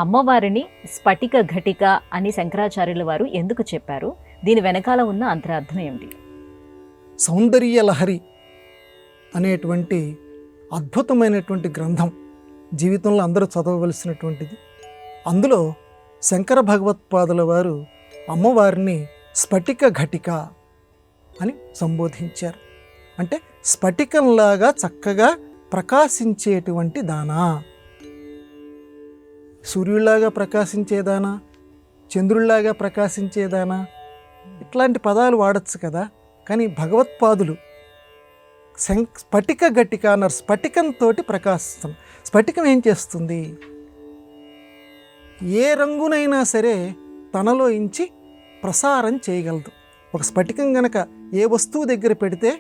అమ్మవారిని స్ఫటిక ఘటిక అని శంకరాచార్యుల వారు ఎందుకు చెప్పారు? దీని వెనకాల ఉన్న అంతరార్థం ఏమిటి? సౌందర్య లహరి అనేటువంటి అద్భుతమైనటువంటి గ్రంథం జీవితంలో అందరూ చదవవలసినటువంటిది. అందులో శంకర భగవత్పాదుల వారు అమ్మవారిని స్ఫటిక ఘటిక అని సంబోధించారు. అంటే స్ఫటికంలాగా చక్కగా ప్రకాశించేటువంటి దానా, సూర్యుడిలాగా ప్రకాశించేదానా, చంద్రుడిలాగా ప్రకాశించేదానా, ఇట్లాంటి పదాలు వాడచ్చు కదా. కానీ భగవత్పాదులు స్ఫటిక ఘటిక అన్నారు. స్ఫటికంతో ప్రకాశిస్తుంది. స్ఫటికం ఏం చేస్తుంది? ఏ రంగునైనా సరే తనలో ఇంచి ప్రసారం చేయగలదు. ఒక స్ఫటికం గనక ఏ వస్తువు దగ్గర పెడితే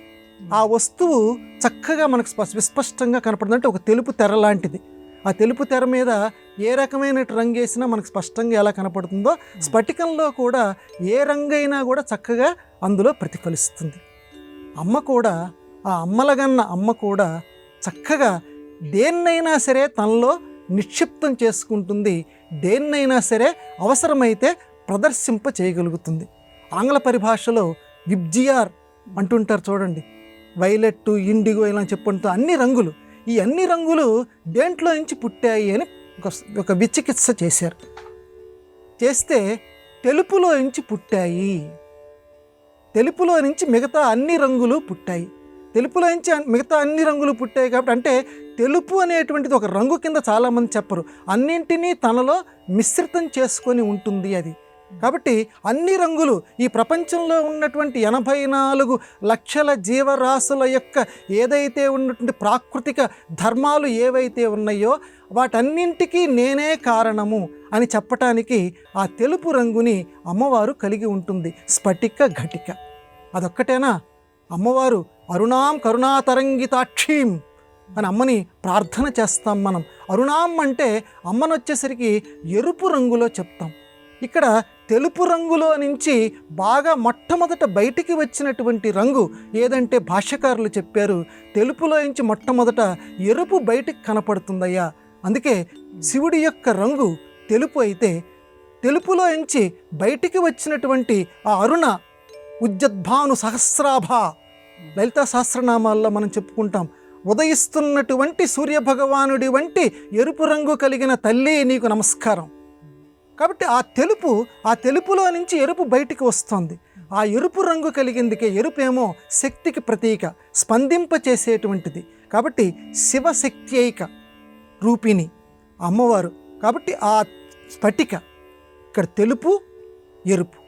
ఆ వస్తువు చక్కగా మనకు విస్పష్టంగా కనపడుతుంది. అంటే ఒక తెలుపు తెర లాంటిది. ఆ తెలుపు తెర మీద ఏ రకమైన రంగు వేసినా మనకు స్పష్టంగా ఎలా కనపడుతుందో స్ఫటికంలో కూడా ఏ రంగైనా కూడా చక్కగా అందులో ప్రతిఫలిస్తుంది. అమ్మ కూడా, ఆ అమ్మలగన్న అమ్మ కూడా చక్కగా దేన్నైనా సరే తనలో నిక్షిప్తం చేసుకుంటుంది. దేన్నైనా సరే అవసరమైతే ప్రదర్శింప చేయగలుగుతుంది. ఆంగ్ల పరిభాషలో విబ్జిఆర్ అంటుంటారు చూడండి. వైలెట్, ఇండిగో ఇలా చెప్పుకుంటూ అన్ని రంగులు, ఈ అన్ని రంగులు దేంట్లో నుంచి పుట్టాయి అని ఒక విచికిత్స చేశారు. చేస్తే తెలుపులో నుంచి పుట్టాయి. తెలుపులో నుంచి మిగతా అన్ని రంగులు పుట్టాయి. తెలుపులో నుంచి మిగతా అన్ని రంగులు పుట్టాయి కాబట్టి, అంటే తెలుపు అనేటువంటిది ఒక రంగు కింద చాలామంది చెప్పరు. అన్నింటినీ తనలో మిశ్రితం చేసుకొని ఉంటుంది అది. కాబట్టి అన్ని రంగులు, ఈ ప్రపంచంలో ఉన్నటువంటి 84 లక్షల జీవరాశుల యొక్క ఏదైతే ఉన్నటువంటి ప్రాకృతిక ధర్మాలు ఏవైతే ఉన్నాయో వాటన్నింటికీ నేనే కారణము అని చెప్పటానికి ఆ తెలుపు రంగుని అమ్మవారు కలిగి ఉంటుంది. స్ఫటిక ఘటిక. అదొక్కటేనా? అమ్మవారు అరుణాం కరుణాతరంగితాక్షీం అని అమ్మని ప్రార్థన చేస్తాం మనం. అరుణాం అంటే అమ్మను వచ్చేసరికి ఎరుపు రంగులో చెప్తాం. ఇక్కడ తెలుపు రంగులో నుంచి బాగా మొట్టమొదట బయటికి వచ్చినటువంటి రంగు ఏదంటే భాష్యకారులు చెప్పారు, తెలుపులో నుంచి మొట్టమొదట ఎరుపు బయటికి కనపడుతుందయ్యా. అందుకే శివుడి యొక్క రంగు తెలుపు అయితే తెలుపులో నుంచి బయటికి వచ్చినటువంటి ఆ అరుణ ఉజ్జద్భాను సహస్రాభ, లలితా సహస్రనామాల్లో మనం చెప్పుకుంటాం, ఉదయిస్తున్నటువంటి సూర్యభగవానుడి వంటి ఎరుపు రంగు కలిగిన తల్లి నీకు నమస్కారం. కాబట్టి ఆ తెలుపులో నుంచి ఎరుపు బయటికి వస్తుంది. ఆ ఎరుపు రంగు కలిగిందికే, ఎరుపేమో శక్తికి ప్రతీక, స్పందింపచేసేటువంటిది. కాబట్టి శివశక్త్యైక రూపిణి అమ్మవారు. కాబట్టి ఆ స్ఫటిక ఇక్కడ తెలుపు ఎరుపు.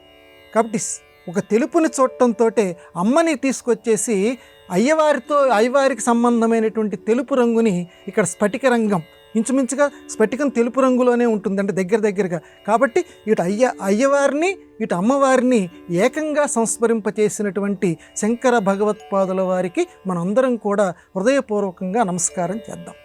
కాబట్టి ఒక తెలుపుని చూడటంతో అమ్మని తీసుకొచ్చేసి అయ్యవారికి సంబంధమైనటువంటి తెలుపు రంగుని ఇక్కడ స్ఫటిక రంగం, ఇంచుమించుగా స్ఫటికం తెలుపు రంగులోనే ఉంటుంది, అంటే దగ్గరగా. కాబట్టి ఇటు అయ్యవారిని ఇటు అమ్మవారిని ఏకంగా సంస్మరింపచేసినటువంటి శంకర భగవత్పాదుల వారికి మనందరం కూడా హృదయపూర్వకంగా నమస్కారం చేద్దాం.